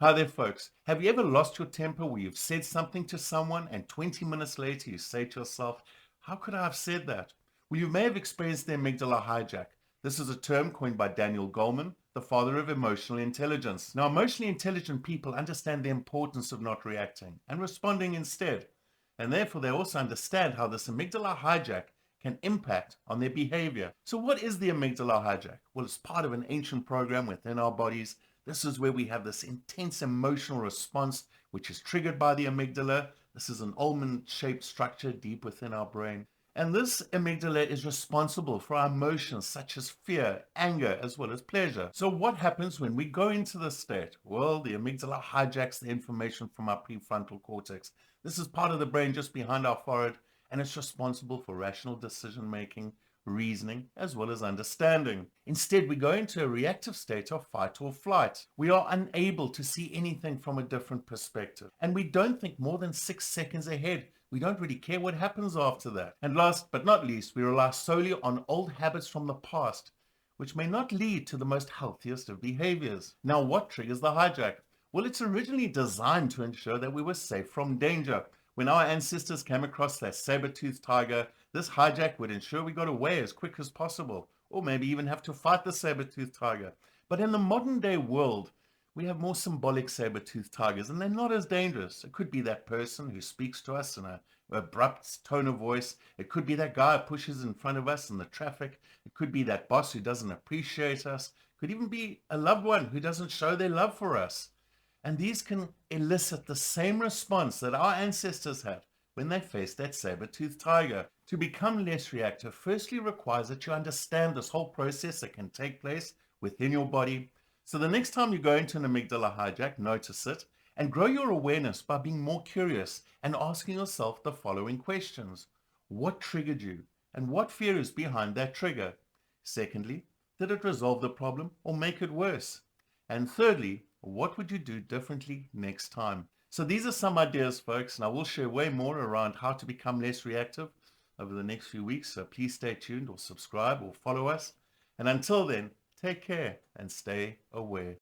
Hi there, folks. Have you ever lost your temper where you've said something to someone and 20 minutes later you say to yourself, how could I have said that? Well, you may have experienced the amygdala hijack. This is a term coined by Daniel Goleman, the father of emotional intelligence. Now, emotionally intelligent people understand the importance of not reacting and responding instead. And therefore, they also understand how this amygdala hijack can impact on their behavior. So what is the amygdala hijack? Well, it's part of an ancient program within our bodies. This is where we have this intense emotional response, which is triggered by the amygdala. This is an almond-shaped structure deep within our brain. And this amygdala is responsible for our emotions such as fear, anger, as well as pleasure. So what happens when we go into this state? Well, the amygdala hijacks the information from our prefrontal cortex. This is part of the brain just behind our forehead, and it's responsible for rational decision making, reasoning, as well as understanding. Instead, we go into a reactive state of fight or flight. We are unable to see anything from a different perspective, and we don't think more than 6 seconds ahead. We don't really care what happens after that. And last but not least, we rely solely on old habits from the past, which may not lead to the most healthiest of behaviors. Now, what triggers the hijack? Well, it's originally designed to ensure that we were safe from danger. When our ancestors came across that saber-toothed tiger, this hijack would ensure we got away as quick as possible, or maybe even have to fight the saber-toothed tiger. But in the modern day world, we have more symbolic saber-toothed tigers, and they're not as dangerous. It could be that person who speaks to us in an abrupt tone of voice. It could be that guy who pushes in front of us in the traffic. It could be that boss who doesn't appreciate us. It could even be a loved one who doesn't show their love for us. And these can elicit the same response that our ancestors had when they faced that saber-toothed tiger. To become less reactive, firstly requires that you understand this whole process that can take place within your body. So the next time you go into an amygdala hijack, notice it and grow your awareness by being more curious and asking yourself the following questions. What triggered you? And what fear is behind that trigger? Secondly, did it resolve the problem or make it worse? And thirdly, what would you do differently next time? So these are some ideas, folks, and I will share way more around how to become less reactive over the next few weeks. So please stay tuned or subscribe or follow us. And until then, take care and stay aware.